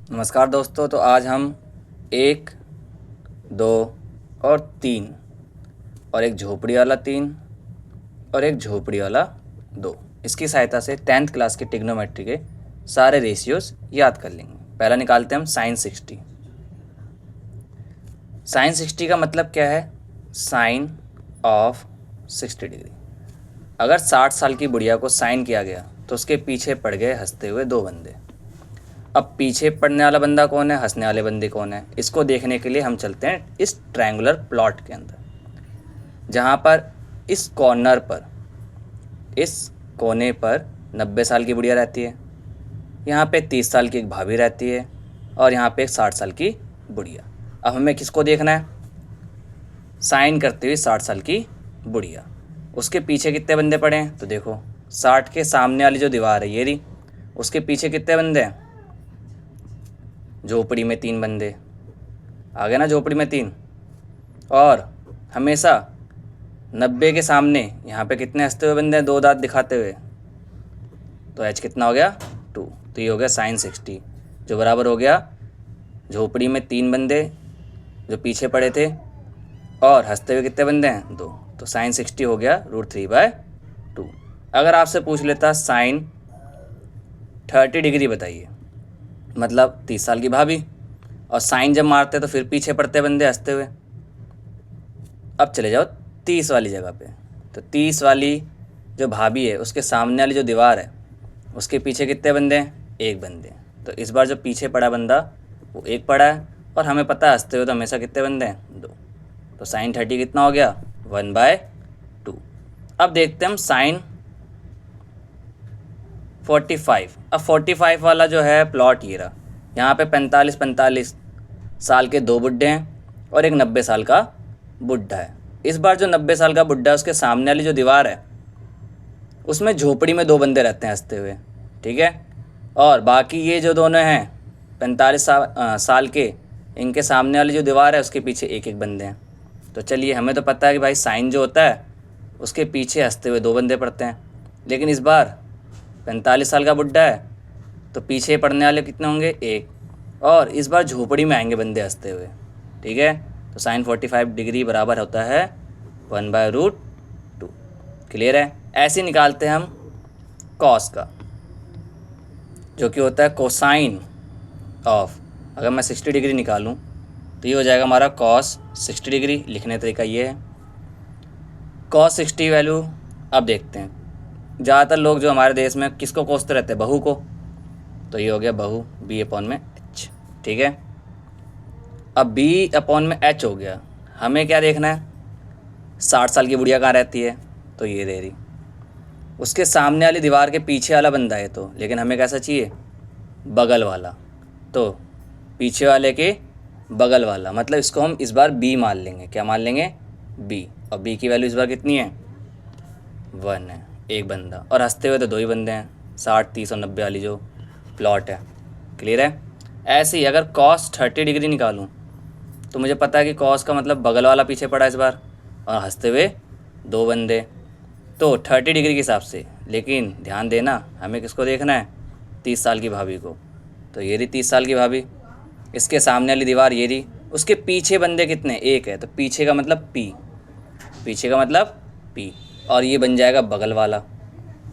नमस्कार दोस्तों। तो आज हम एक, दो और तीन और एक झोपड़ी वाला तीन और एक झोपड़ी वाला दो, इसकी सहायता से 10th क्लास के ट्रिग्नोमेट्री के सारे रेशियोज याद कर लेंगे। पहला निकालते हैं हम साइन 60। साइन 60 का मतलब क्या है? Sine of 60 degree. अगर 60 साल की बुढ़िया को साइन किया गया तो उसके पीछे पड़ गए हंसते हुए दो बंदे। अब पीछे पड़ने वाला बंदा कौन है, हंसने वाले बंदे कौन है, इसको देखने के लिए हम चलते हैं इस ट्रायंगुलर प्लॉट के अंदर, जहाँ पर इस कॉर्नर पर, इस कोने पर 90 साल की बुढ़िया रहती है, यहाँ पे 30 साल की एक भाभी रहती है और यहाँ पे एक 60 साल की बुढ़िया। अब हमें किसको देखना है? साइन करते हुए 60 साल की बुढ़िया। उसके पीछे कितने बंदे पड़े हैं? तो देखो 60 के सामने वाली जो दीवार है ये रही, उसके पीछे कितने बंदे हैं? झोपड़ी में 3 बंदे आ गए ना, झोपड़ी में 3। और हमेशा 90 के सामने यहाँ पे कितने हंसते हुए बंदे हैं? 2 दांत दिखाते हुए। तो एच कितना हो गया? 2। तो ये हो गया साइन 60, जो बराबर हो गया झोपड़ी में 3 बंदे जो पीछे पड़े थे और हंसते हुए कितने बंदे हैं? 2। तो साइन 60 हो गया √3/2। अगर आपसे पूछ लेता साइन 30 डिग्री बताइए, मतलब 30 साल की भाभी, और साइन जब मारते तो फिर पीछे पड़ते बंदे हंसते हुए। अब चले जाओ 30 वाली जगह पे। तो 30 वाली जो भाभी है उसके सामने वाली जो दीवार है उसके पीछे कितने बंदे हैं? 1 बंदे। तो इस बार जो पीछे पड़ा बंदा वो 1 पड़ा है, और हमें पता है हंसते हुए तो हमेशा कितने बंदे हैं? 2। तो साइन 30 कितना हो गया? 1/2। अब देखते हैं हम साइन 45। अब 45 वाला जो है प्लॉट ये रहा। यहाँ पे 45 साल के 2 बुड्ढे हैं और एक 90 साल का बुड्ढा है। इस बार जो 90 साल का बुड्ढा है उसके सामने वाली जो दीवार है उसमें झोपड़ी में 2 बंदे रहते हैं हंसते हुए, ठीक है। और बाकी ये जो दोनों हैं 45 साल के, इनके सामने वाली जो दीवार है उसके पीछे 1 बंदे हैं। तो चलिए, हमें तो पता है कि भाई साइन जो होता है उसके पीछे हंसते हुए 2 बंदे पड़ते हैं, लेकिन इस बार 45 साल का बुड्ढा है तो पीछे पड़ने वाले कितने होंगे? 1। और इस बार झोपड़ी में आएंगे बंदे हंसते हुए, ठीक है। तो साइन 45 डिग्री बराबर होता है 1/√2। क्लियर है? ऐसे ही निकालते हैं हम कॉस का, जो कि होता है कोसाइन ऑफ। अगर मैं 60 डिग्री निकालूं तो ये हो जाएगा हमारा कॉस 60 डिग्री। लिखने का तरीका ये है। कॉस 60 वैल्यू अब देखते हैं, ज़्यादातर लोग जो हमारे देश में किसको कोसते रहते हैं? बहू को। तो ये हो गया बहू B/H, ठीक है। अब B/H हो गया। हमें क्या देखना है? 60 साल की बुढ़िया कहाँ रहती है? तो ये रह रही, उसके सामने वाली दीवार के पीछे वाला बंदा है तो, लेकिन हमें कैसा चाहिए? बगल वाला। तो पीछे वाले के बगल वाला, मतलब इसको हम इस बार B मान लेंगे। क्या मान लेंगे? B। और B की वैल्यू इस बार कितनी है? 1 है, 1 बंदा। और हंसते हुए तो 2 ही बंदे हैं, 60, 30 और 90 वाली जो प्लॉट है। क्लियर है? ऐसे ही अगर कॉस 30 डिग्री निकालूं तो मुझे पता है कि कॉस का मतलब बगल वाला पीछे पड़ा इस बार, और हंसते हुए 2 बंदे। तो 30 डिग्री के हिसाब से, लेकिन ध्यान देना हमें किसको देखना है? 30 साल की भाभी को। तो ये रही 30 साल की भाभी, इसके सामने वाली दीवार ये रही, उसके पीछे बंदे कितने? 1 है। तो पीछे का मतलब P, पीछे का मतलब P, और ये बन जाएगा बगल वाला,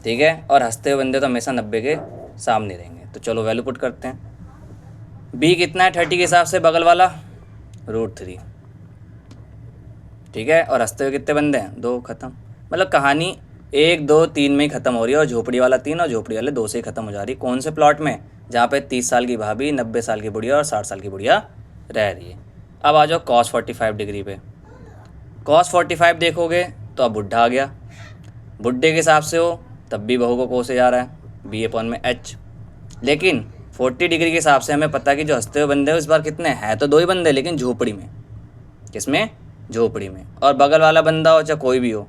ठीक है। और हंसते हुए बंदे तो हमेशा 90 के सामने रहेंगे। तो चलो वैल्यू पुट करते हैं। B कितना है 30 के हिसाब से? बगल वाला √3, ठीक है। और हंसते हुए कितने बंदे हैं? 2। ख़त्म। मतलब कहानी 1, 2, 3 में ही ख़त्म हो रही है, और झोपड़ी वाला 3 और झोपड़ी वाले 2 से ही ख़त्म हो जा रही है। कौन से प्लॉट में? जहाँ पे 30 साल की भाभी, 90 साल की बुढ़िया और 60 साल की बुढ़िया रह रही है। अब आ जाओ cos 45 डिग्री पे। cos 45 देखोगे तो अब बुढ़ा आ गया, बुढ़े के हिसाब से हो तब भी बहू को कोसे जा रहा है B/H। लेकिन 40 डिग्री के हिसाब से हमें पता है कि जो हंसते हुए बंदे हैं इस बार कितने हैं? तो 2 ही बंदे, लेकिन झोपड़ी में। किसमें? झोपड़ी में। और बगल वाला बंदा हो चाहे कोई भी हो,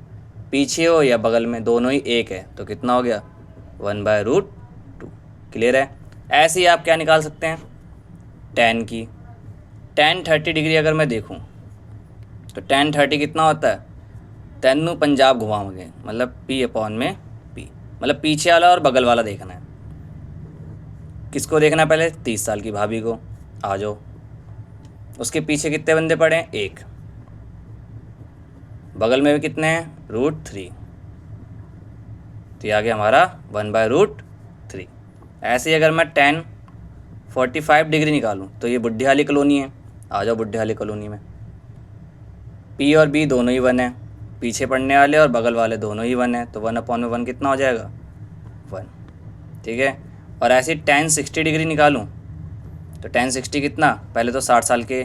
पीछे हो या बगल में, दोनों ही 1 है। तो कितना हो गया? 1/√2। क्लियर है? ऐसे ही आप क्या निकाल सकते हैं? tan की। tan 30 डिग्री अगर मैं देखूं तो tan 30 कितना होता है? तेनू पंजाब घुमाओगे, मतलब P/P, मतलब पीछे वाला और बगल वाला देखना है। किसको देखना पहले? 30 साल की भाभी को। आ जाओ। उसके पीछे कितने बंदे पड़े हैं? 1। बगल में भी कितने हैं? √3। तो ये आ गया हमारा 1/√3। ऐसे ही अगर मैं 45 डिग्री निकालूं तो ये बुढ़ी वाली कॉलोनी है। आ जाओ बुढ़ी वाली कॉलोनी में। P और B दोनों ही 1 है, पीछे पड़ने वाले और बगल वाले दोनों ही 1 है, तो 1/1 कितना हो जाएगा? 1। ठीक है। और ऐसे ही tan 60 डिग्री निकालूं तो tan 60 कितना? पहले तो 60 साल के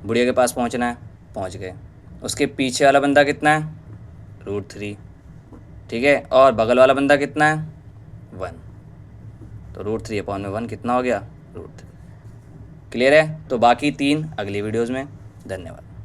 बुढ़िया के पास पहुंचना है, पहुंच गए। उसके पीछे वाला बंदा कितना है? √3। ठीक है। और बगल वाला बंदा कितना है? 1। तो √3/1 कितना हो गया? √3। क्लियर है? तो बाकी 3 अगली वीडियोज़ में। धन्यवाद।